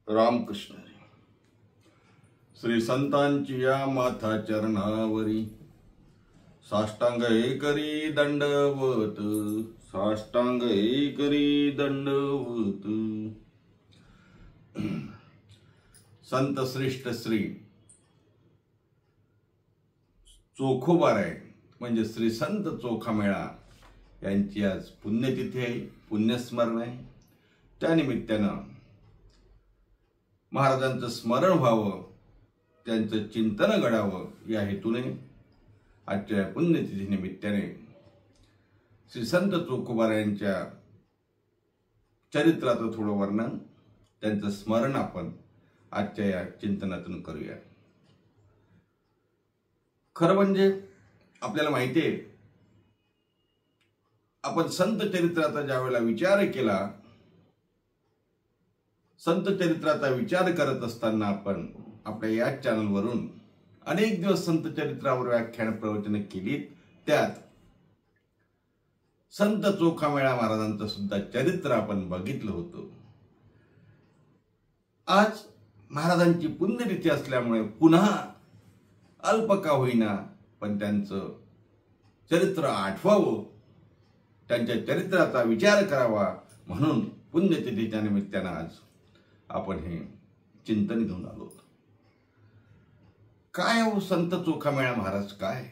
रामकृष्ण श्री संतांची या माथा चरणावरी साष्टांग करी दंडवत साष्टांग करी दंडवत। संत श्रेष्ठ श्री चोखोबाराय म्हणजे श्री संत चोखामेळा यांची आज पुण्यतिथी आहे, पुण्यस्मरण आहे। त्यानिमित्तानं महाराजांचं स्मरण व्हावं, त्यांचं चिंतन घडावं या हेतूने आजच्या पुण्यतिथी निमित्ताने श्री संत चोखोबारायांच्या चरित्राचं थोडं वर्णन, त्यांचं स्मरण आपण आजच्या या चिंतनातून करूया। खरं म्हणजे आपल्याला माहिती आहे, आपण संत चरित्राचा ज्यावेळेला विचार केला, संत चरित्राचा विचार करत असताना आपण आपल्या या चॅनलवरून अनेक दिवस संत चरित्रावर व्याख्यान प्रवचन केली। त्यात संत चोखामेळा महाराजांचं सुद्धा चरित्र आपण बघितलं होतं। आज महाराजांची पुण्यतिथी असल्यामुळे पुन्हा अल्प का होईना पण त्यांचं चरित्र आठवावं, त्यांच्या चरित्राचा विचार करावा म्हणून पुण्यतिथीच्या निमित्तानं आज आपण हे चिंतन घेऊन आलो। काय हो संत चोखामेळा महाराज, काय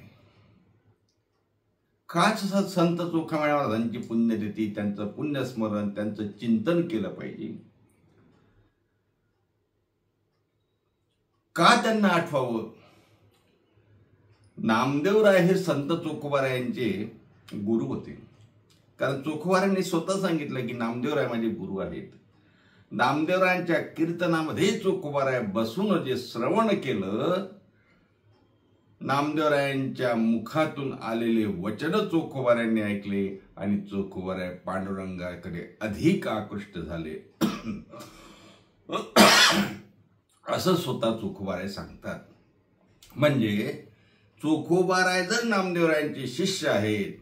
खास संत चोखामेळा महाराजांची पुण्यतिथी, त्यांचं पुण्यस्मरण, त्यांचं चिंतन केलं पाहिजे। का त्यांना आठवावं? नामदेवराय हे संत चोखोबारायांचे गुरु होते। कारण चोखोबारायांनी स्वतः सांगितलं की नामदेवराय माझे गुरु आहेत। नामदेवरायांच्या कीर्तनामध्ये चोखोबाराय बसून जे श्रवण केलं, नामदेवरायांच्या मुखातून आलेले वचन चोखोबारायांनी ऐकले आणि चोखोबाराय पांडुरंगाकडे अधिक आकृष्ट झाले असं स्वतः चोखोबाराय सांगतात। म्हणजे चोखोबाराय जर नामदेवरायांचे शिष्य आहेत,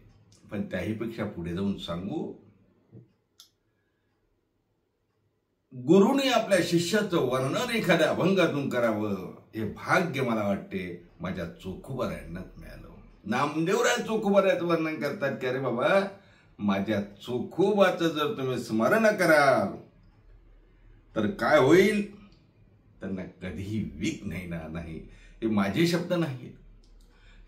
पण त्याहीपेक्षा पुढे जाऊन सांगू, गुरुने आपल्या शिष्याचं वर्णन एखाद्या अभंगातून करावं हे भाग्य मला वाटते माझ्या चोखोबारायांनाच मिळालं। नामदेवराय चोखोबारायांचं वर्णन करतात की अरे बाबा, माझ्या चोखोबाचं जर तुम्ही स्मरण कराल तर काय होईल, त्यांना कधीही विघ्न येणार नाही। हे माझे शब्द नाहीत,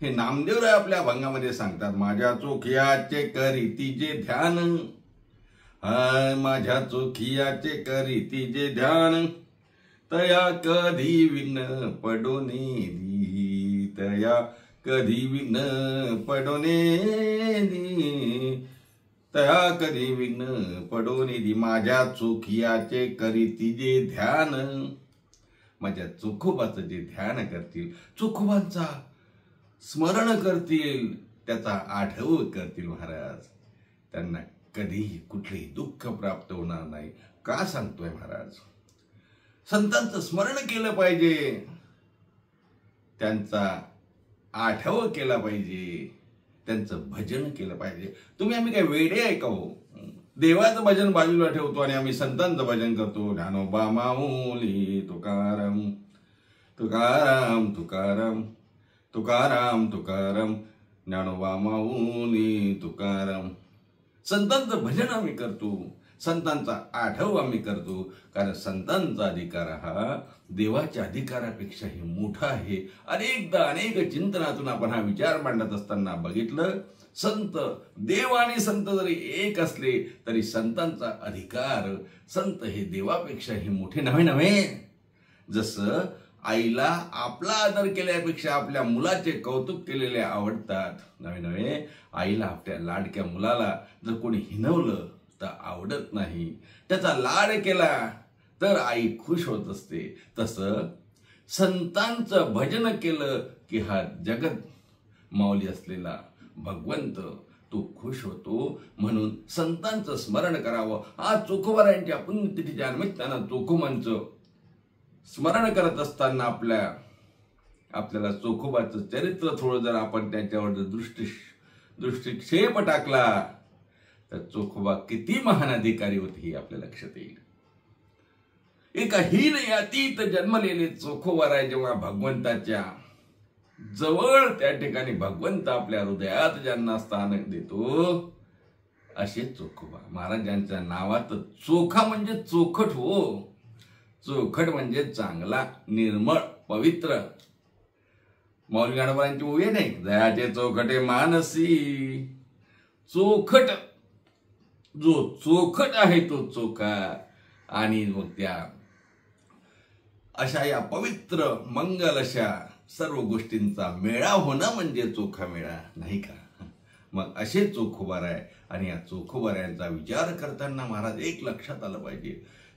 हे नामदेवराय आपल्या अभंगामध्ये सांगतात। माझ्या चोखियाचे करीती जे ध्यान, माझ्या चोखियाचे करीती जे ध्यान, तया कधी विघ्न पडोने दी, तया कधी विघ्न पडोने दी, तया कधी विघ्न पडोने दी। माझ्या चोखियाचे करीती जे ध्यान, माझ्या चोखोबाचं जे ध्यान करतील, चोखोबांचा स्मरण करतील, त्याचा आठव करतील महाराज, त्यांना कधीही कुठलेही दुःख प्राप्त होणार नाही। का सांगतोय महाराज? संतांचं स्मरण केलं पाहिजे, त्यांचा आठव केला पाहिजे, त्यांचं भजन केलं पाहिजे। तुम्ही आम्ही काय वेडे आहे का हो? देवाचं भजन बाजूला ठेवतो आणि आम्ही संतांचं भजन करतो। ज्ञानोबा माऊली तुकाराम तुकाराम तुकाराम तुकाराम तुकाराम, ज्ञानोबा माऊली तुकाराम। संतांचं भजन आम्ही करतो, संतांचा आठव आम्ही करतो, कारण संतांचा अधिकार हा देवाच्या अधिकारापेक्षाही मोठा आहे। अनेकदा अनेक चिंतनातून आपण हा विचार मांडत असताना बघितलं, संत देव आणि संत जरी एक असले तरी संतांचा अधिकार, संत हे देवापेक्षाही मोठे नव्हे। जसं आईला आपला आदर केल्यापेक्षा आपल्या मुलाचे कौतुक केलेले आवडतात, नव्हे आईला आपल्या लाडक्या मुलाला जर कोणी हिणवलं तर आवडत नाही, त्याचा लाड केला तर आई खुश होत असते। तसं संतांचं भजन केलं की हा जगत माऊली असलेला भगवंत तो खुश होतो। म्हणून संतांचं स्मरण करावं। आज चोखोबारायांच्या पुण्यतिथीच्या निमित्तानं चोखोबांचं स्मरण करत असताना आपल्याला चोखोबाचं चरित्र थोडं जर आपण त्याच्यावर दृष्टिक्षेप टाकला तर चोखोबा किती महान अधिकारी होते हे आपल्या लक्षात येईल। एका हीन यातीत जन्मलेले चोखोबाराय जेव्हा भगवंताच्या जवळ त्या ठिकाणी भगवंत आपल्या हृदयात ज्यांना स्थान देतो असे चोखोबा महाराजांच्या नावात चोखा म्हणजे चोखट हो, चोखट म्हणजे चांगला, निर्मळ, पवित्र. माऊली ज्ञानोबांची ओवी नाही, दयाचे चोखटे मानसी. चोखट, जो चोखट आहे तो चोखा. आणि मग त्या अशा या पवित्र मंगल अशा सर्व गोष्टींचा मेळा होणं म्हणजे चोखा मेळा नाही का. मग असे चोखोबाराय. आणि या चोखोबारायांचा विचार करताना महाराज एक लक्षात आलं पाहिजे,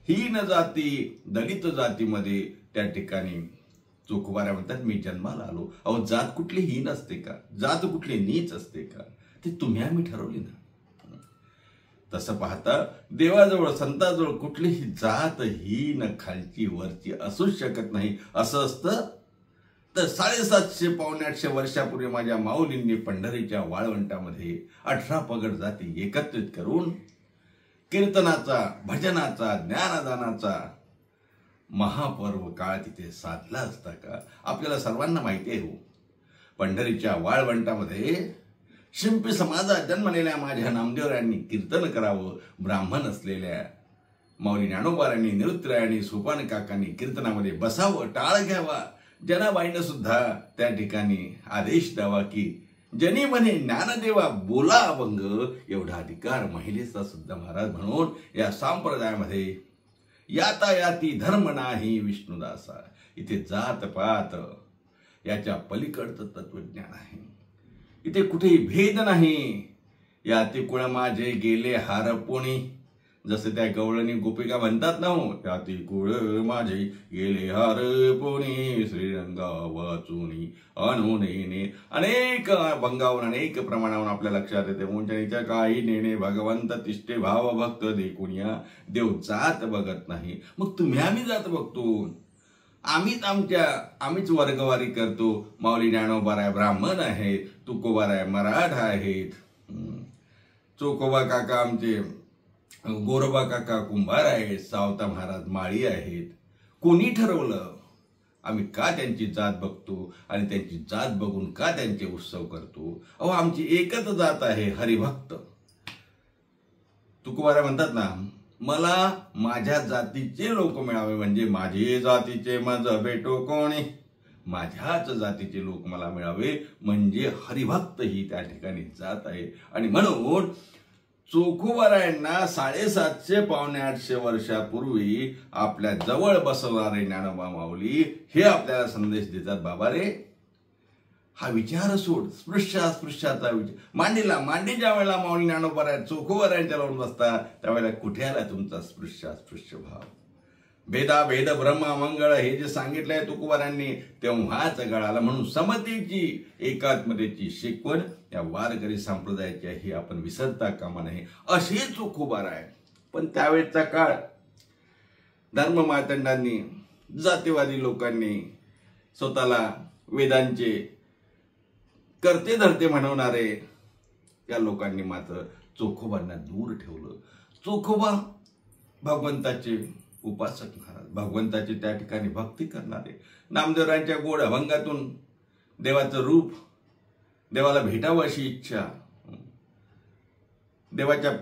हीन जाती दलित जातीमध्ये त्या ठिकाणी चोखोबारा म्हणतात मी जन्माला आलो. अहो जात कुठली हीन असते का, जात कुठली नीच असते का, ते तुम्ही आम्ही ठरवली ना. तसं पाहता देवाजवळ संताजवळ कुठलीही जात हीन खालची वरची असूच शकत नाही. असं असतं तर 750 पावणे 800 वर्षापूर्वी माझ्या माऊलींनी पंढरीच्या वाळवंटामध्ये 18 पगड जाती एकत्रित करून कीर्तनाचा, भजनाचा, ज्ञानदानाचा महापर्व काळ तिथे साधला असता का. आपल्याला सर्वांना माहिती आहे हो, पंढरीच्या वाळवंटामध्ये शिंपी समाजात जन्मलेल्या माझ्या नामदेवरायांनी कीर्तन करावं. ब्राह्मण असलेल्या माऊली ज्ञानोबारायांनी, निवृत्तरायांनी, सोपान काकांनी कीर्तनामध्ये बसावं, टाळ घ्यावा. जनाबाईनं सुद्धा त्या ठिकाणी आदेश द्यावा की जनी म्हणे ज्ञानदेवा बोला अभंग, एवढा अधिकार महिलेचा सुद्धा महाराज म्हणून या संप्रदायामध्ये यातायाती धर्म नाही विष्णुदासा. इथे जात पात याच्या पलीकडचं तत्वज्ञान आहे. इथे कुठेही भेद नाही. याती कुळ माझे गेले हारपोणी, जसं त्या गवळणी गोपिका म्हणतात ना हो, याती कुळ माझे गेले हारपोणी श्रीरंगा वाचुनी अनुनेने. अनेक भंगावून अनेक प्रमाणावरून आपल्या लक्षात येते उंचणीच्या काही नेणे भगवंत तिष्ठे भाव भक्त देखुनिया. देव जात बघत नाही. मग तुम्ही आम्ही जात बघतो, आम्हीच वर्गवारी करतो. माऊली ज्ञानोबाराय ब्राह्मण आहेत, तुकोबाराय मराठा आहेत, चोखोबा काका आमचे गोरोबा काका कुंभार आहेत, सावता महाराज माळी आहेत. कोणी ठरवलं आम्ही का त्यांची जात बघतो आणि त्यांची जात बघून का त्यांचे उत्सव करतो. अहो आमची एकच जात आहे, हरिभक्त. तुकोबाराय म्हणतात ना, मला माझ्या जातीचे लोक मिळावे म्हणजे माझे जातीचे मज भेटो कोणी. माझ्याच जातीचे लोक मला मिळावे म्हणजे हरिभक्त ही त्या ठिकाणी जात आहे. आणि म्हणून चोखोबारायांना 750 पावणे 800 वर्षापूर्वी आपल्या जवळ बसवणारे ज्ञानोबा माऊली हे आपल्याला संदेश देतात, बाबा रे हा विचार सोड. स्पृश्याचा विचार मांडी ज्या वेळेला माऊली ज्ञानोबाराय चोखोबारायांच्या लावून बसता त्यावेळेला कुठे आला तुमचा स्पृश्य भाव. भेद ब्रह्म मंगळ हे जे सांगितलंय तुकोबारायांनी तेव्हाच गळाला. म्हणून समतेची एकात्मतेची शिकवण या वारकरी संप्रदायाची ही आपण विसरता कामा नये. असे चोखोबाराय. पण त्यावेळेचा काळ धर्ममार्तंडांनी, जातीवादी लोकांनी, स्वतःला वेदांचे करते धरते म्हणवणारे या लोकांनी मात्र चोखोबांना दूर ठेवलं. चोखोबा भगवंताचे उपासक महाराज, भगवंताची त्या ठिकाणी भक्ती करणारे, नामदेवरायांच्या गोड अभंगातून देवाचं रूप, देवाला भेटावं अशी इच्छा, देवाच्या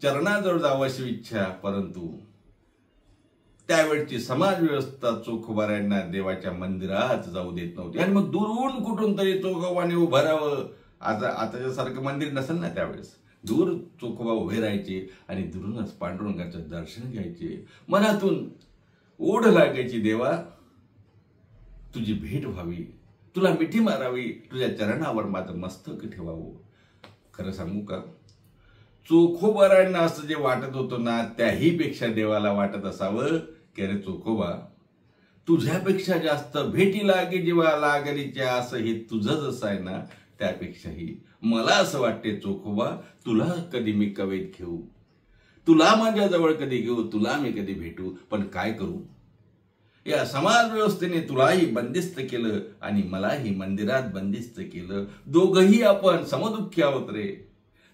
चरणाजवळ जावं अशी इच्छा. परंतु त्यावेळची समाज व्यवस्था चोखोबारायांना देवाच्या मंदिरात जाऊ देत नव्हती. आणि मग दुरून कुठून तरी चोखोबाने उभं राहावं. आताच्या सारखं मंदिर नसेल ना त्यावेळेस. दूर चोखोबा उभे राहायचे आणि दुरूनच पांडुरंगाचं दर्शन घ्यायचे. मनातून ओढ लागायची, देवा तुझी भेट व्हावी, तुला मिठी मारावी, तुझ्या चरणावर माझं मस्तक ठेवावं. खरं सांगू का, चोखोबारायांना असं जे वाटत होतं ना, त्याही पेक्षा देवाला वाटत असावं की अरे चोखोबा तुझ्यापेक्षा जास्त भेटी लागे जेव्हा लागलीच्या, असं हे तुझं जसं आहे ना त्यापेक्षाही मला असं वाटते चोखोबा तुला कधी मी कवेत घेऊ, तुला माझ्याजवळ कधी घेऊ, तुला मी कधी भेटू. पण काय करू, या समाज व्यवस्थेने तुलाही बंदिस्त केलं आणि मलाही मंदिरात बंदिस्त केलं. दोघही आपण समदुःखी आहोत रे.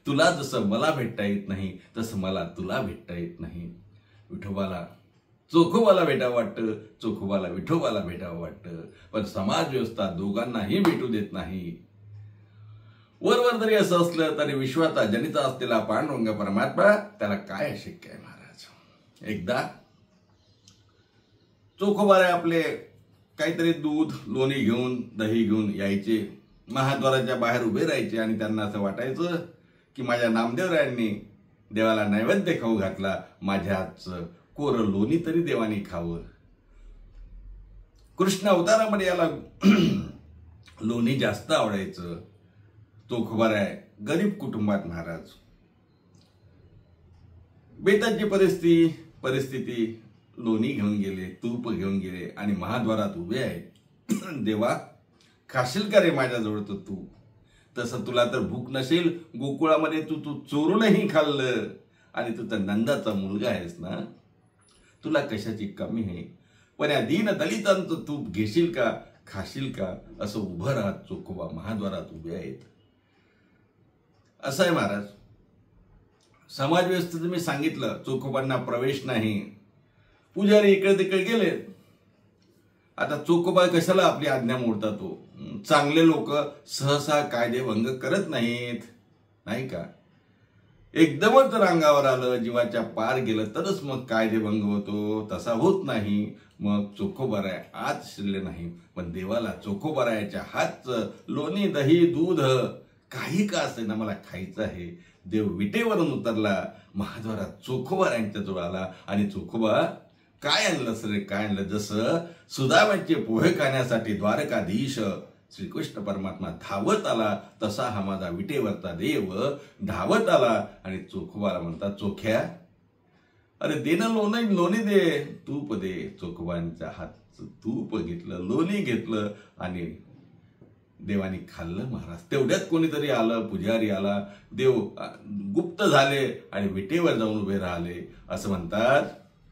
तुला जसं मला भेटता येत नाही तसं मला तुला भेटता येत नाही. विठोबाला चोखोबाला भेटावं वाटतं, चोखोबाला विठोबाला भेटावं वाटतं, पण समाज व्यवस्था दोघांनाही भेटू देत नाही. वरवर जरी असं असलं तरी विश्वाचा जनिता असलेला पांडुरंग परमात्मा त्याला काय अशक्य आहे महाराज. एकदा चोखोबारे आपले काहीतरी दूध लोणी घेऊन दही घेऊन यायचे, महाद्वाराच्या बाहेर उभे राहायचे आणि त्यांना असं वाटायचं की माझ्या नामदेवरायांनी देवाला नैवेद्य खाऊ घातला, माझ्या हातचं कोरं लोणी तरी देवानी खावं. कृष्ण अवतारामध्ये याला लोणी जास्त आवडायचं. चोखोबाराय गरीब कुटुंबात महाराज, बेताची परिस्थिती लोणी घेऊन गेले, तूप घेऊन गेले आणि महाद्वारात उभे आहेत. देवा खाशील का रे माझ्याजवळ तर तूप? तसं तुला तर भूक नसेल, गोकुळामध्ये तू चोरूनही खाल्लं आणि तू तर नंदाचा मुलगा आहेस ना, तुला कशाची कमी आहे? पण या दीन दलितांचं तूप घेशील का, खाशील का? असं उभं राहत चोखोबा महाद्वारात उभे आहेत. असं आहे महाराज, समाज व्यवस्थेचं मी सांगितलं, चोखोबांना प्रवेश नाही. पुजारी इकडे तिकडे गेले. आता चोखोबा कशाला आपली आज्ञा मोडतात? तो चांगले लोक सहसा कायदेभंग करत नाहीत, नाही का? एकदमच रांगावर आलं, जीवाच्या पार गेलं तरच मग कायदेभंग होतो, तसा होत नाही. मग चोखोबाराय आत शिरले नाही, पण देवाला चोखोबारायाच्या हातचं लोणी दही दूध काही का असे ना मला खायचं आहे. देव विटेवरून उतरला, महाद्वारात चोखोबारायांच्या जवळ आला आणि चोखोबा काय आणलं सर, काय आणलं? जसं सुदामाचे पोहे खाण्यासाठी द्वारकाधीश श्रीकृष्ण परमात्मा धावत आला, तसा हा माझा विटेवरचा देव धावत आला आणि चोखोबाला म्हणतात, चोख्या अरे दे ना लोणी दे, तूप दे. चोखोबांच्या हातचं तूप घेतलं, लोणी घेतलं आणि देवानी खाल्लं महाराज. तेवढ्यात कोणीतरी आलं, पुजारी आला, देव गुप्त झाले आणि विटेवर जाऊन उभे राहिले. असं म्हणतात,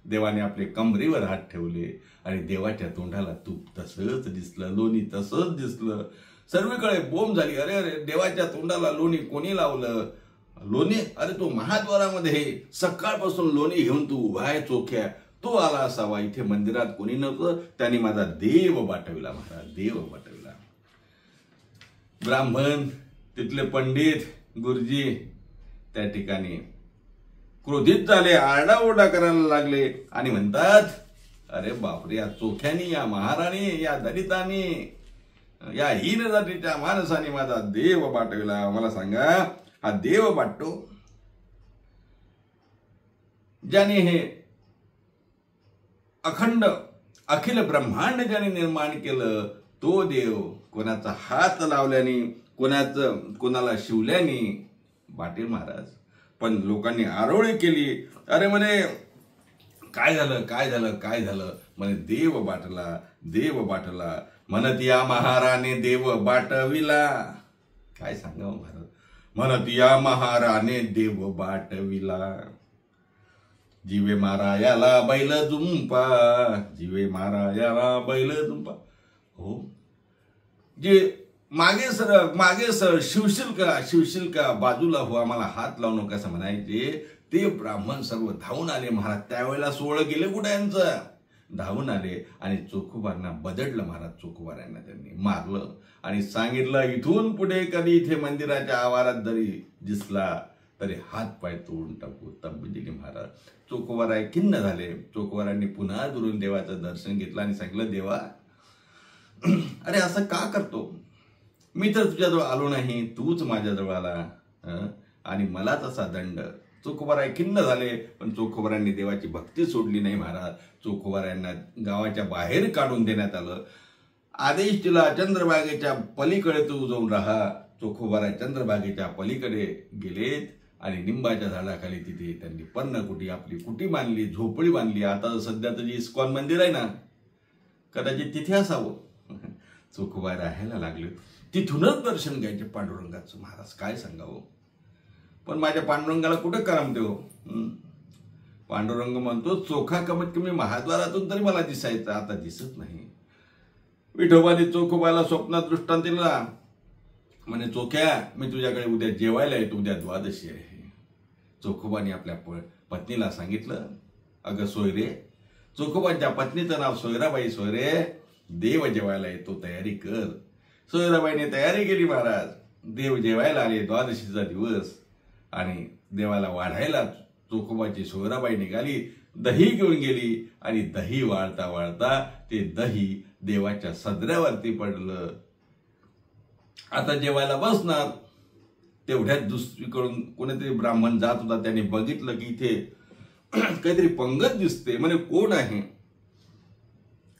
देवाने आपले कमरेवर हात ठेवले आणि देवाच्या तोंडाला तूप तसंच दिसलं, लोणी तसंच दिसलं. सर्वीकडे बोंब झाली, अरे अरे देवाच्या तोंडाला लोणी कोणी लावलं? लोणी, अरे तो महाद्वारामध्ये सकाळपासून लोणी घेऊन तू उभा आहे चोख्या, तो आला असावा. इथे मंदिरात कोणी नव्हतं, त्यांनी माझा देव बाटविला महाराज, देव बाटविला. ब्राह्मण, तिथले पंडित, गुरुजी त्या ठिकाणी क्रोधित झाले, आरडाओरडा करायला लागले आणि म्हणतात, अरे बापरे, या चोख्यानी, या महाराणी, या दलितांनी, या हीन जातीच्या माणसाने माझा देव बाटविला. मला सांगा, हा देव बाटतो ज्याने हे अखंड अखिल ब्रह्मांड ज्याने निर्माण केलं, तो देव कोणाचा हात लावल्याने, कोणाला शिवल्याने बाटेल महाराज. पण लोकांनी आरोळी केली, अरे म्हणे काय झालं, काय झालं, काय झालं? म्हणे देव बाटला, देव बाटला. म्हणत या महाराने देव बाटविला. काय सांगावं महाराज, म्हणत या महाराने देव बाटविला. जीवे मारा याला बैल जुंपा, जीवे मारा याला बैल जुंपा. हो, जे मागे सर शिवशील का, बाजूला हो, आम्हाला हात लावू नका असं म्हणायचे. ते ब्राह्मण सर्व धावून आले महाराज. त्यावेळेला 16 गेले कुठे यांचं? धावून आले आणि चोखोबांना बदडलं महाराज. चोखोबारांना त्यांनी मारलं आणि सांगितलं, इथून पुढे कधी इथे मंदिराच्या आवारात जरी दिसला तरी हात पाय तोडून टाकू. तंबी दिली महाराज. चोखोबाराय खिन्न झाले. चोखोबारांनी पुन्हा दुरून देवाचं दर्शन घेतलं आणि सांगितलं, देवा अरे असं का करतो? मी तर तुझ्याजवळ आलो नाही, तूच माझ्याजवळ आला आणि मलाच असा दंड. चोखोबाराय खिन्न झाले, पण चोखोबारांनी देवाची भक्ती सोडली नाही महाराज. चोखोबारांना गावाच्या बाहेर काढून देण्यात आलं. आदेश दिला, चंद्रभागेच्या पलीकडे तू जाऊन राहा. चोखोबाराय चंद्रभागेच्या पलीकडे गेलेत आणि निंबाच्या झाडाखाली तिथे त्यांनी पर्णकुटी, आपली कुटी बांधली, झोपडी बांधली. आता सध्या तर जे इस्कॉन मंदिर आहे ना, कदाचित तिथे असावं. चोखोबाई राहायला लागले. तिथूनच दर्शन घ्यायचे पांडुरंगाचं महाराज. काय सांगावं, पण माझ्या पांडुरंगाला कुठं करमते हो? पांडुरंग म्हणतो, चोखा कमीत कमी महाद्वारातून तरी मला दिसायचं, आता दिसत नाही. विठोबाने चोखोबाला स्वप्नात दृष्टांत दिला. म्हणे, चोख्या मी तुझ्याकडे उद्या जेवायला येतो, उद्या द्वादशी आहे. चोखोबाने आपल्या पत्नीला सांगितलं, अगं सोय रे, चोखोबांच्या पत्नीचं नाव सोयराबाई. सोयरे, देव जेवायला येतो, तयारी कर. सोयराबाईने तयारी केली महाराज. देव जेवायला आले, द्वादशीचा दिवस, आणि देवाला वाढायला चोखोबाची सोयराबाई निघाली. दही घेऊन गेली आणि दही वाळता वाळता ते दही देवाच्या सदऱ्यावरती पडलं. आता जेवायला बसणार, तेवढ्यात दुसरीकडून कोणीतरी ब्राह्मण जात होता. त्याने बघितलं की इथे काहीतरी पंगत दिसते. म्हणे कोण आहे?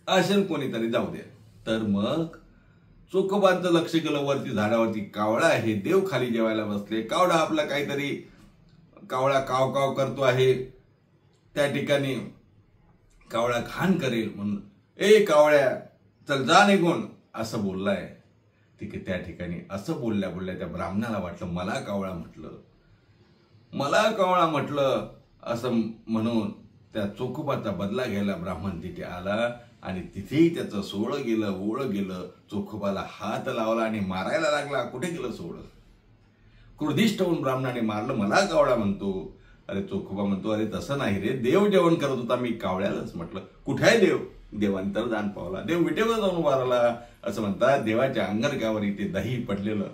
असेल कोणीतरी, जाऊ दे. तर मग चोखोबांचं लक्ष गेलं वरती झाडावरती. कावळा आहे, देव खाली जेवायला बसले. कावळा आपला काहीतरी, कावळा काव काव करतो आहे. त्या ठिकाणी कावळा घाण करेल म्हणून, ए कावळ्या चल जा निघून, असं बोललाय. ठीक आहे, त्या ठिकाणी असं बोलल्या बोलल्या त्या ब्राह्मणाला वाटलं मला कावळा म्हटलं, मला कावळा म्हटलं असं म्हणून त्या चोखोबाचा बदला घ्यायला ब्राह्मण तिथे आला. आणि तिथेही त्याचं सोळं गेलं, ओळं गेलं. चोखोबाला हात लावला आणि मारायला लागला. कुठे गेलं सोळं? क्रोधिष्ठ होऊन ब्राह्मणाने मारलं. मला कावळा म्हणतो. अरे चोखोबा म्हणतो, अरे तसं नाही रे, देव जेवण करत होता, मी कावळ्यालाच म्हटलं. कुठे आहे देव? देवांतर दान पावला. देव विटेवर जाऊन उभारला असं म्हणतात. देवाच्या अंगरक्यावर इथे दही पडलेलं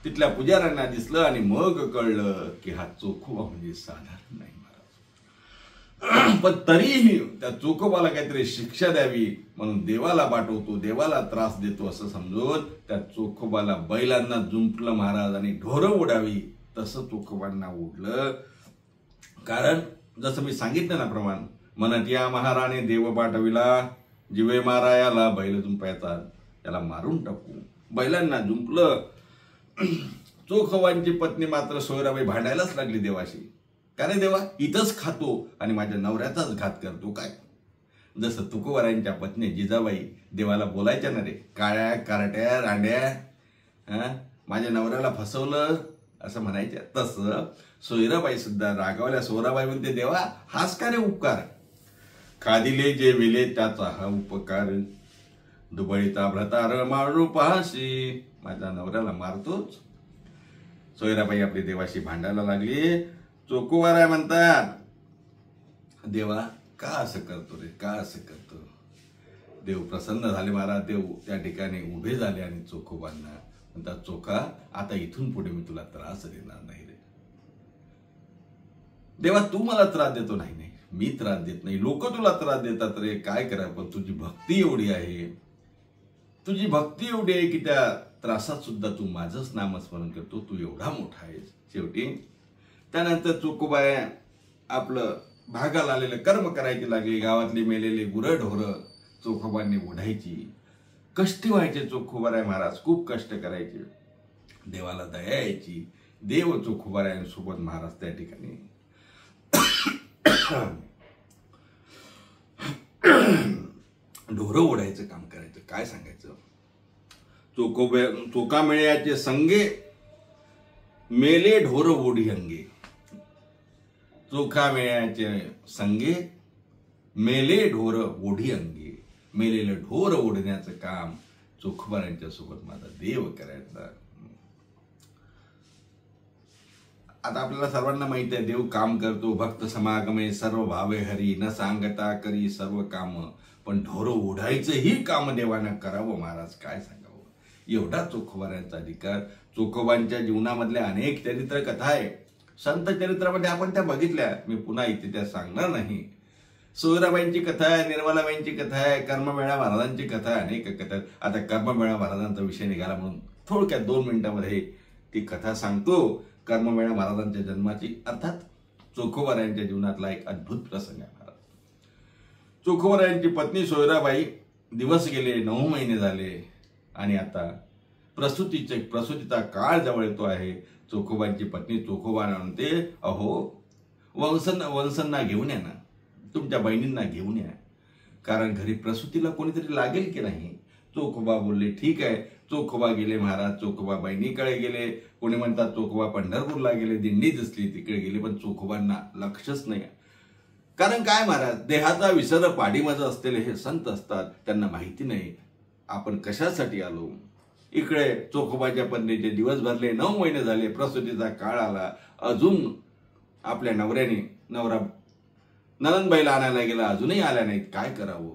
तिथल्या पुजाऱ्यांना दिसलं आणि मग कळलं की हा चोखोबा म्हणजे साधारण नाही महाराज. पण तरीही त्या चोखोबाला काहीतरी शिक्षा द्यावी म्हणून देवाला पाठवतो, देवाला त्रास देतो असं समजून त्या चोखोबाला बैलांना जुंपलं महाराज आणि ढोरं उडावी तसं चोखोबांना उडलं. कारण जसं मी सांगितलं ना प्रमाण, म्हणत या महाराणे देव पाठविला, जिवे मारायाला बैल जुंपायचा, त्याला मारून टाकू. बैलांना जुंपलं. चोखोबांची पत्नी मात्र सोयराबाई भांडायलाच लागली देवाशी. का रे देवा, इथंच खातो आणि माझ्या नवऱ्याचाच घात करतो काय? जसं तुकोबारायांच्या पत्नी जिजाबाई देवाला बोलायच्या ना रे, काळ्या कारट्या रांड्या, माझ्या नवऱ्याला फसवलं असं म्हणायच्या. तसं सोयराबाई सुद्धा रागावल्या. सोयराबाई म्हणते, देवा हाच का रे उपकार? खादिले जे विले त्याचा हा उपकार, दुबळीचा भ्रतार मारू पाहाशी, माझ्या नवऱ्याला मारतोच. सोयराबाई आपली देवाशी भांडायला लागली. चोखोबाराय म्हणतात, देवा का असं करतो रे, का असं करतो? देव प्रसन्न झाले महाराज. देव त्या ठिकाणी उभे झाले आणि चोखोबांना म्हणतात, चोखा आता इथून पुढे मी तुला त्रास देणार नाही रे. देवा तू मला त्रास देतो नाही, नाही मी त्रास देत नाही, लोक तुला त्रास देतात रे, काय करा. पण तुझी भक्ती एवढी आहे, तुझी भक्ती एवढी आहे की त्या त्रासात सुद्धा तू माझंच नामस्मरण करतो, तू एवढा मोठा आहेस. शेवटी त्यानंतर चोखोबाई आपलं भागाला आलेलं कर्म करायची लागली. गावातली मेलेले गुरं ढोरं चोखोबांनी ओढायची. कष्ट व्हायचे चोखोबाराय महाराज, खूप कष्ट करायचे. देवाला दया यायची. देव चोखोबारायांसोबत महाराज त्या ठिकाणी ढोरं ओढायचं काम करायचं. काय सांगायचं? चोखा मेळ्याचे संगे मेले ढोर ओढी अंगे. चोखा मेळ्याचे संगे मेले ढोर ओढी अंगे. मेलेलं ढोर ओढण्याचं काम चोखोबारांच्या सोबत माझा देव करायचा. आता आपल्याला सर्वांना माहिती आहे, देव काम करतो. भक्त समागमे सर्व भावे हरी, न सांगता करी सर्व काम. पण ढोर ओढायचं ही काम देवानं करावं महाराज. काय सांगावं, एवढा चोखोबारांचा अधिकार. चोखोबांच्या जीवनामधल्या अनेक चरित्र कथा आहे. संत चरित्रामध्ये आपण त्या बघितल्या, मी पुन्हा इथे त्या सांगणार नाही. सोयराबाईंची कथा आहे, निर्मलाबाईंची कथा आहे, कर्ममेळा महाराजांची कथा आहे, अनेक कथा. आता कर्ममेळा महाराजांचा विषय निघाला म्हणून थोडक्यात 2 मिनिटांमध्ये ती कथा सांगतो. कर्ममेळा महाराजांच्या जन्माची, अर्थात चोखोबारायांच्या जीवनातला एक अद्भुत प्रसंग आहे महाराज. चोखोबारायांची पत्नी सोयराबाई, दिवस गेले, 9 महिने झाले आणि आता प्रसूतीचा काळ जवळ येतो आहे. चोखोबांची पत्नी चोखोबांना म्हणते, अहो वंसांना घेऊन या ना, तुमच्या बहिणींना घेऊन या, कारण घरी प्रसूतीला कोणीतरी लागेल की नाही. चोखोबा बोलले, ठीक आहे. चोखोबा गेले महाराज. चोखोबा बहिणीकडे गेले. कोणी म्हणतात चोखोबा पंढरपूरला गेले, दिंडी दिसली तिकडे गेले, पण चोखोबांना लक्षच नाही. कारण काय महाराज, देहाचा विसर पाडीमाझं असलेले हे संत असतात, त्यांना माहिती नाही आपण कशासाठी आलो. इकडे चोखोबाच्या पत्नीचे दिवस भरले, 9 महिने झाले, प्रसूतीचा काळ आला, अजून आपल्या नवरा नंदबाईला आणायला गेला, अजूनही आल्या नाहीत, काय करावं?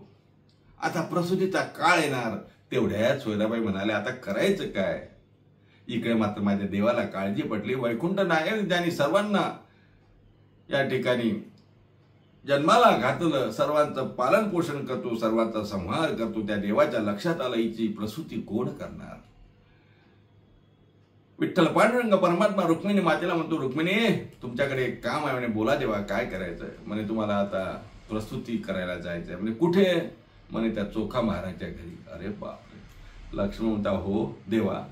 आता प्रसूतीचा काळ येणार. तेवढ्यात सोयराबाई म्हणाले, आता करायचं काय? इकडे मात्र माझ्या देवाला काळजी पडली. वैकुंठ नायक ज्यांनी सर्वांना या ठिकाणी जन्माला घातलं, सर्वांचं पालन पोषण करतो, सर्वांचा संहार करतो, त्या देवाच्या लक्षात आलं हिची प्रसूती कोण करणार? विठ्ठल पांडुरंग परमात्मा रुक्मिणी मातेला म्हणतो, रुक्मिणी तुमच्याकडे एक काम आहे म्हणे, बोला देवा काय करायचं म्हणे? तुम्हाला आता प्रस्तुती करायला जायचंय म्हणे. कुठे म्हणे? त्या चोखा महाराजच्या घरी. अरे बापरे. लक्ष्मी म्हणता, हो देवा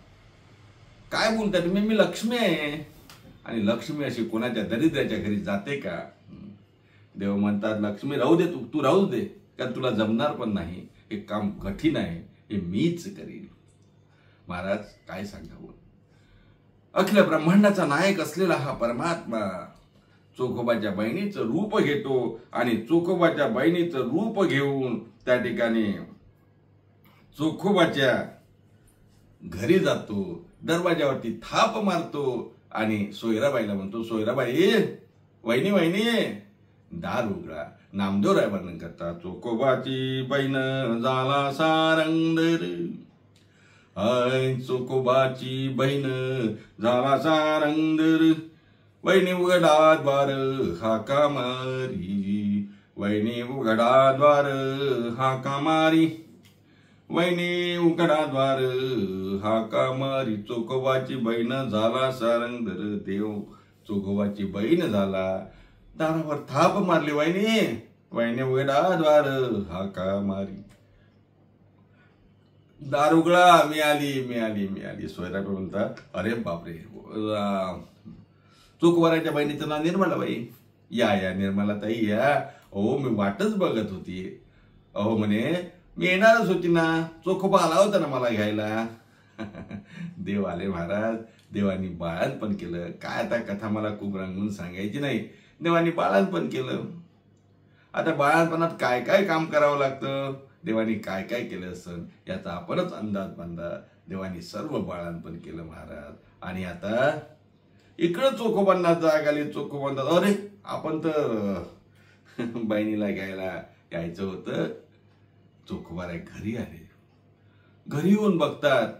काय बोलता तुम्ही? मी लक्ष्मी आहे. आणि लक्ष्मी अशी कोणाच्या दरिद्राच्या घरी जाते का? देव म्हणतात, लक्ष्मी राहू दे, तू राहू दे, कारण तुला जमणार पण नाही, हे काम कठीण आहे, हे मीच करीन. महाराज काय सांगावं? अखिल ब्रह्मांडाचा नायक असलेला हा परमात्मा चोखोबाच्या बहिणीचं रूप घेतो आणि चोखोबाच्या बहिणीचं रूप घेऊन त्या ठिकाणी चोखोबाच्या घरी जातो, दरवाजावरती थाप मारतो आणि सोयराबाईला म्हणतो, सोयराबाई वहिनी वहिनी दार उघडा. नामदेवराय वर्णन करतात, चोखोबाची बहीण झाला सारंगधर, चोखोबाची बहीण झाला सारंगधर, वहिनी उघडा द्वार हाका मारी, वहिनी उघडा द्वार हाका मारी, वहिनी उघडा द्वार हाका मारी. चोखोबाची बहीण झाला सारंगधर, देव चोखोबाची बहीण झाला, दारावर थाप मारली, वहिनी वहिनी उघडा द्वार हाका मारी. दार उघडा, मी आली मी आली मी आली. सोयराबाई म्हणतात, अरे बापरे, चोखोबाराच्या बहिणीचं नाव निर्मलाबाई. या या निर्मलाताई या. अहो मी वाटच बघत होती. अहो म्हणे मी येणारच होती ना, चोखोबा आला होता ना मला घ्यायला. देव आले महाराज. देवानी बाळंतपण केलं. काय आता कथा मला खूप रंगून सांगायची नाही. देवानी बाळंतपण केलं. आता बाळंतपणात काय काय काम करावं लागतं, देवानी काय काय केलं असं याचा आपणच अंदाज बांधा. देवानी सर्व बाळंतपण केलं महाराज. आणि आता इकडं चोखोबांना जाग आली. चोखोबांना, अरे आपण तर बहिणीला घ्यायला यायचं होतं. चोखोबाराय घरी आले. घरी येऊन बघतात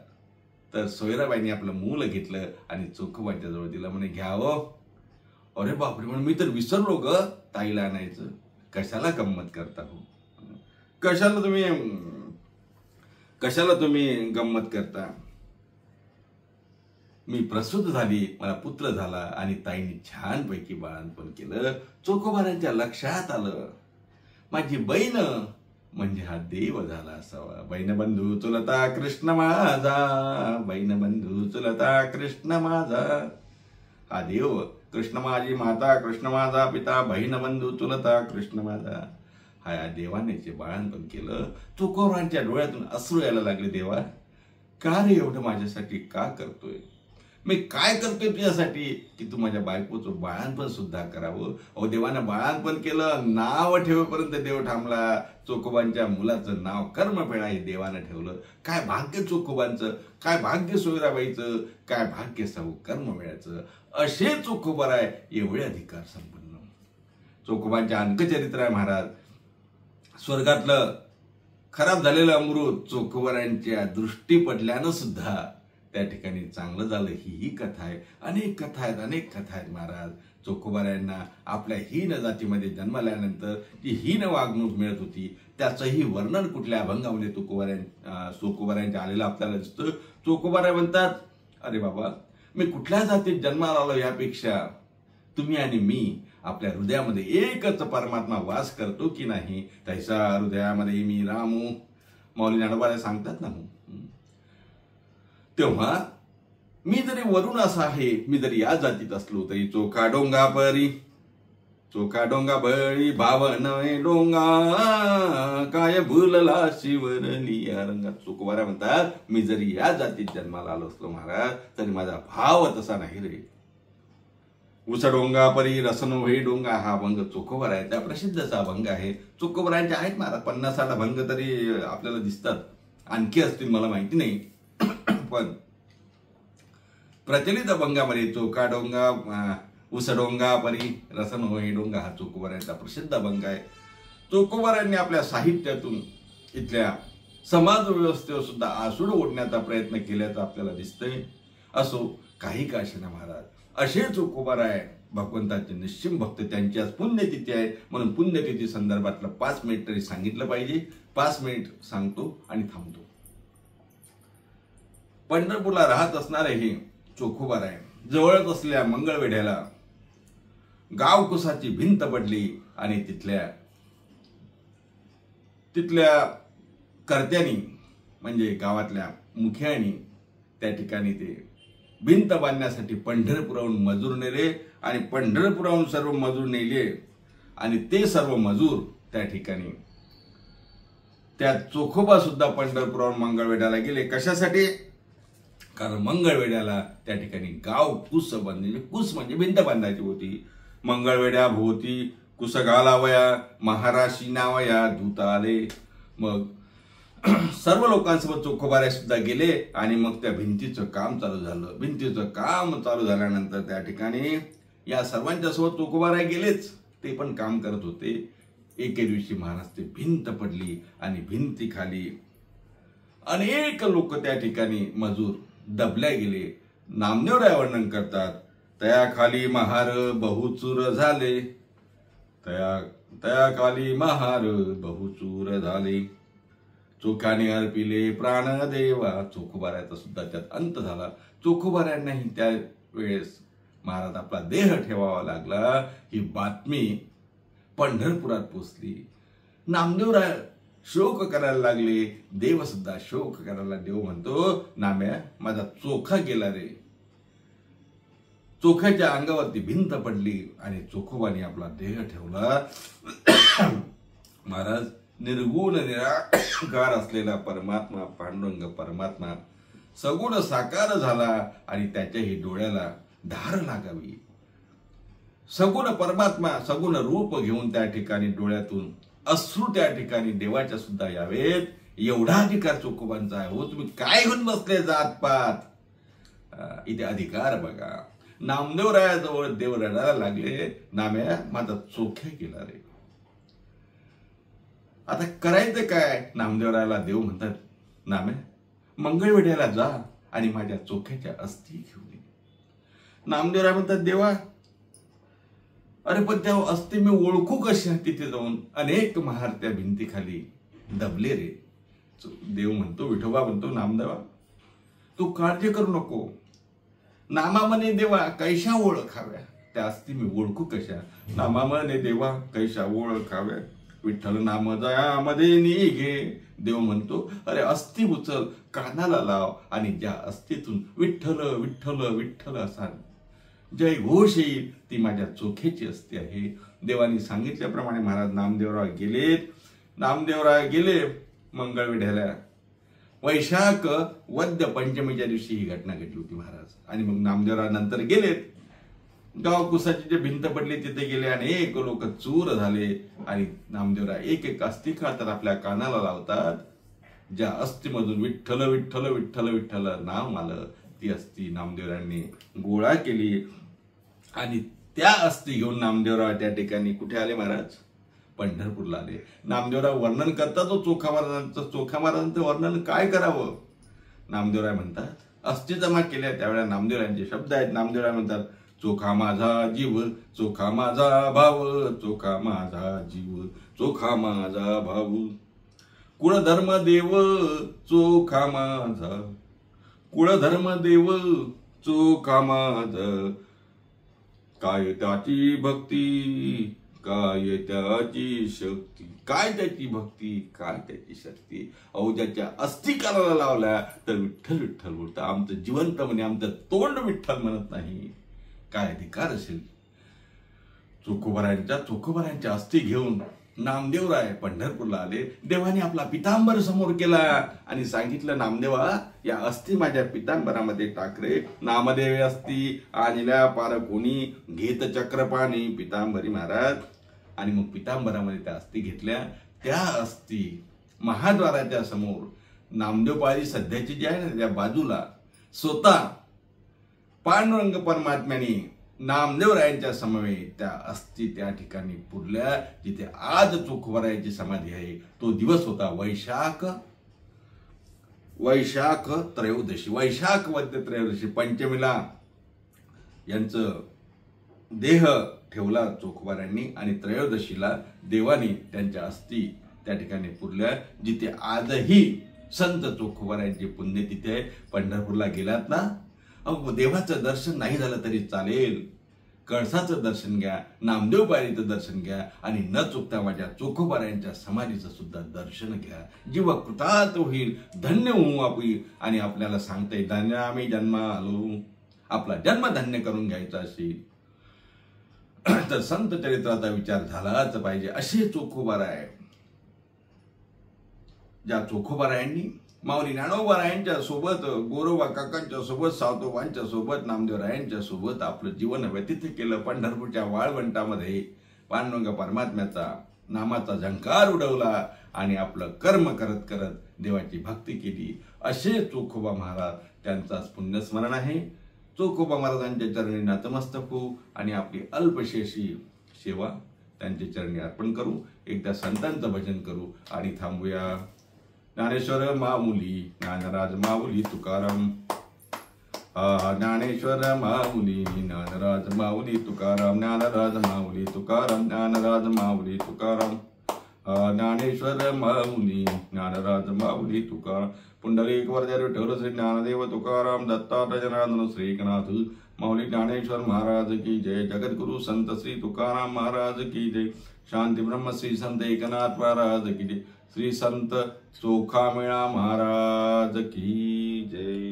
तर सोयराबाईंनी आपलं मूल घेतलं आणि चोखोबाच्या जवळ दिलं. म्हणे घ्यावं. अरे बापरे, म्हणून मी तर विसरलो ग ताईला आणायचं. कशाला गंमत करता हो? कशाला तुम्ही गंमत करता? मी प्रसूत झाली, मला पुत्र झाला आणि ताईने छानपैकी बाळंतपण केलं. चोखोबारांच्या लक्षात आलं माझी बहीण म्हणजे हा देव झाला असावा. बहीणबंधू चुलता कृष्ण माझा, बहीणबंधू चुलता कृष्ण माझा. हा देव कृष्ण माझी माता, कृष्ण माझा पिता, बहीणबंधू चुलता कृष्ण माझा. हा या देवाने जे बाळंतपण केलं. चोखोबारांच्या डोळ्यातून अश्रू यायला लागले. देवा का रे एवढं माझ्यासाठी का करतोय? मी काय करतोय तुझ्यासाठी की तू माझ्या बायकोचं बाळंतपण सुद्धा करावं. अहो देवानं बाळंतपण केलं, नाव ठेवेपर्यंत देव थांबला. चोखोबांच्या मुलाचं नाव कर्मफेडा हे देवानं ठेवलं. काय भाग्य चोखोबांचं, काय भाग्य सोयराबाईचं, काय भाग्य साहू कर्मफेड्याचं. असे चोखोबाराय एवढे अधिकार संपन्न. चोखोबांच्या अंकचरित्र आहे महाराज. स्वर्गातलं खराब झालेलं अमृत चोखोबारांच्या दृष्टी पडल्यानं सुद्धा त्या ठिकाणी चांगलं झालं. ही कथा आहे. अनेक कथा आहेत महाराज. चोखोबारायांना आपल्या हीन जातीमध्ये जन्मल्यानंतर जी हीन वागणूक मिळत होती त्याचंही वर्णन कुठल्या अभंगामध्ये चोखोबारायांच्या आलेलं आपल्याला दिसतं. चोखोबाराय म्हणतात, अरे बाबा मी कुठल्या जातीत जन्माला आलो यापेक्षा तुम्ही आणि मी आपल्या हृदयामध्ये एकच परमात्मा वास करतो की नाही, तैसा हृदयामध्ये मी रामू. माऊली ज्ञानोबा सांगतात ना. तेव्हा मी जरी वरून असा आहे, मी जरी या जातीत असलो तरी चोखा डोंगा परी, चोखा डोंगा बळी भावन डोंगा, काय भुलला शिवरली या रंगात. चोखोबारा म्हणतात, मी जरी या जातीत जन्माला आलो असलो महाराज तरी माझा भाव तसा नाही रे. उस डोंगा परी रसनो हे डोंगा हा अभंग चोखोबारायचा प्रसिद्धचा अभंग आहे. चोखोबारायचे आहेत महाराज 50-60 अभंग तरी आपल्याला दिसतात. आणखी असतील मला माहिती नाही. पण प्रचलित अभंगामध्ये चोखा डोंगा उसडोंगा परी रसन होई डोंगा हा चोखोबारांचा प्रसिद्ध अभंग आहे. चोखोबारांनी आपल्या साहित्यातून इथल्या समाज व्यवस्थेवर सुद्धा आसूड ओढण्याचा प्रयत्न केल्याचं आपल्याला दिसतंय. असो काही का असेना महाराज, असे चोखोबाराय भगवंताचे निश्चिम भक्त, त्यांची आज पुण्यतिथी आहे म्हणून पुण्यतिथी संदर्भातलं 5 मिनिट तरी सांगितलं पाहिजे. 5 मिनिट सांगतो आणि थांबतो. पंढरपूरला राहत असणारे हे चोखोबाराय जवळच असलेल्या मंगळवेढ्याला गावकुसाची भिंत पडली आणि तिथल्या कर्त्यांनी म्हणजे गावातल्या मुखियांनी त्या ठिकाणी ते भिंत बांधण्यासाठी पंढरपुराहून मजूर नेले आणि पंढरपुराहून सर्व मजूर नेले आणि ते सर्व मजूर त्या ठिकाणी त्या चोखोबा सुद्धा पंढरपुराहून मंगळवेढ्याला गेले. कशासाठी? कारण मंगळवेढ्याला त्या ठिकाणी गाव कुस बांधले, कुस म्हणजे भिंत बांधायची होती. मंगळवेढ्या भोवती कुस घालावया महाराशी नावया दूत आले. मग सर्व लोकांसोबत चोखोबारे सुद्धा गेले आणि मग त्या भिंतीचं काम चालू झालं. भिंतीचं काम चालू झाल्यानंतर त्या ठिकाणी या सर्वांच्या सोबत चोखोबारे गेलेच, ते पण काम करत होते. एके दिवशी महाराज ते भिंत पडली आणि भिंतीखाली अनेक लोक त्या ठिकाणी मजूर दबल्या गेले. नामदेवराय वर्णन करतात, तया खाली महार बहुचूर झाले, तया खाली महार बहुचूर झाले, चोखाने अर्पिले प्राण देवा. चोखोबाराचा सुद्धा त्यात अंत झाला. चोखोबारांनाही त्या वेळेस महाराज आपला देह ठेवावा लागला. ही बातमी पंढरपुरात पोचली. नामदेवराय शोक करायला लागले, देव सुद्धा शोक करायला. देव म्हणतो, नाम्या माझा चोखा गेला रे. चोखाच्या अंगावरती भिंत पडली आणि चोखोबाने आपला देह ठेवला. महाराज निर्गुण निराकार असलेला परमात्मा पांडुरंग परमात्मा सगुण साकार झाला आणि त्याच्याही डोळ्याला धार लागावी. सगुण परमात्मा सगुण रूप घेऊन त्या ठिकाणी डोळ्यातून अश्रू त्या ठिकाणी देवाच्या सुद्धा यावेत, एवढा अधिकार चोखोबांचा आहे. हो तुम्ही काय घेऊन बसले जातपात, इथे अधिकार बघा. नामदेवरायाजवळ देव रडायला लागले, नाम्या माझा चोख्या गेला रे. आता करायचं काय? नामदेवरायाला देव म्हणतात, नाम्या मंगळवेढ्याला जा आणि माझ्या चोख्याच्या अस्थी घेऊन ये. नामदेवराय म्हणतात, देवा अरे पण त्या अस्थी मी ओळखू कशा? तिथे जाऊन अनेक महार त्या भिंतीखाली दबले रे. देव म्हणतो, विठोबा म्हणतो, नामदेवा तू काळजी करू नको. नामामने देवा कैशा ओळखाव्या, त्या अस्थी मी ओळखू कशा? नामामने देवा कैशा ओळखाव्या, विठ्ठल नाम जयामध्ये निघे. देव म्हणतो, अरे अस्थी उचल, कानाला लाव आणि ज्या अस्थीतून विठ्ठल विठ्ठल विठ्ठल असा जय घोष येईल, ती माझ्या चोखेची अस्थी आहे. देवानी सांगितल्याप्रमाणे महाराज नामदेवराय गेलेत. नामदेवराय गेले मंगळवेढ्याला. वैशाख वद्य पंचमीच्या दिवशी ही घटना घडली होती महाराज. आणि मग नामदेवराय नंतर गेलेत. गाव कुसाची जे भिंत पडली तिथे गेले आणि एक लोक चूर झाले आणि नामदेवराय एक एक अस्थी काढतात, आपल्या कानाला लावतात. ज्या अस्थीमधून विठ्ठल विठ्ठल विठ्ठल विठ्ठल नाव आलं, ती अस्थी नामदेवरायांनी गोळा केली आणि त्या अस्थी घेऊन नामदेवराय त्या ठिकाणी कुठे आले महाराज? पंढरपूरला आले. नामदेवराय वर्णन करतात चोखा महाराजांचं वर्णन काय करावं? नामदेवराय म्हणतात, अस्थी जमा केल्या त्यावेळेला नामदेवरायांचे शब्द आहेत. नामदेवराय म्हणतात, चोखा माझा जीव, चोखा माझा भाव, चोखा माझा जीव, चोखा माझा भाऊ, कुळधर्म देव चोखा माझा, कुळधर्म देव चोखा माझा, काय त्याची भक्ती, काय त्याची शक्ती, काय त्याची भक्ती, काय त्याची शक्ती. अहो ज्याच्या अस्थी कानाला लावल्या तर विठ्ठल विठ्ठल बोलतं. आमचं जिवंत म्हणे, आमचं तोंड विठ्ठल म्हणत नाही. काय अधिकार असेल? चोखोबारांच्या अस्थी घेऊन नामदेवराय पंढरपूरला आले. देवाने आपला पितांबर समोर केला आणि सांगितलं, नामदेवा या अस्थी माझ्या पितांबरामध्ये टाक रे. नामदेव अस्थी आणल्या पार कोणी, घेत चक्रपाणी पितांबरी महाराज. आणि मग पितांबरामध्ये त्या अस्थी घेतल्या. त्या अस्थी महाद्वाराच्या समोर नामदेवपाळी सध्याची जी आहे ना त्या बाजूला स्वतः पांडुरंग परमात्म्याने नामदेवरायांच्या समवेत त्या अस्थी त्या ठिकाणी पुरल्या जिथे आज चोखोबारायांची समाधी आहे। तो दिवस होता वैशाख त्रयोदशी, वैशाख वद्य त्रयोदशी पंचमीला यांचं देह ठेवला चोखोबारायांनी आणि त्रयोदशीला देवानी त्यांच्या अस्थी त्या ठिकाणी पुरल्या जिथे आजही संत चोखोबारायांची पुण्यतिथी आहे। पंढरपूरला गेलात ना, अहो देवाचं दर्शन नाही झालं तरी चालेल, कळसाचं दर्शन घ्या, नामदेव पायरीचं दर्शन घ्या आणि न चुकता माझ्या चोखोबारायांच्या समाधीचं सुद्धा दर्शन घ्या। जीव कृतार्थ होईल, धन्य होऊ आपण। आणि आपल्याला सांगते धन्य आम्ही जन्मा आलो, आपला जन्म धन्य करून घ्यायचा असेल तर संत चरित्राचा विचार झालाच पाहिजे। असे चोखोबाराय, ज्या चोखोबारायांनी माऊली ज्ञानोबारायांच्या सोबत, गोरोबा काकांच्या सोबत, सावतोबांच्या सोबत, नामदेवरायांच्या सोबत आपलं जीवन व्यतीत केलं। पंढरपूरच्या वाळवंटामध्ये पांडुरंग परमात्म्याचा नामाचा झंकार उडवला आणि आपलं कर्म करत करत देवाची भक्ती केली। असे चोखोबा महाराज, त्यांचाच पुण्यस्मरण आहे। चोखोबा महाराजांच्या चरणी नतमस्तक होऊ आणि आपली अल्पशेषी सेवा त्यांच्या चरणी अर्पण करू। एकदा संतांचं भजन करू आणि थांबूया। ज्ञानेश्वर माऊली ज्ञानराज माऊली तुकाराम, ज्ञानेश्वर माऊली ज्ञानराज माऊली तुकाराम, ज्ञानराज माऊली तुकाराम, ज्ञानराज माऊली तुकाराम, ज्ञानेश्वर माऊली ज्ञानराज माऊली तुकाराम। पुंडलिक वरदे विठ्ठल श्री ज्ञानदेव तुकाराम, दत्तात्रय जनार्दन श्री एकनाथ माऊली ज्ञानेश्वर महाराज की जय। जगद्गुरु संत श्री तुकाराम महाराज की जय। शांती ब्रह्म श्री संत एकनाथ महाराज की जय। श्री संत चोखामेळा महाराज की जय।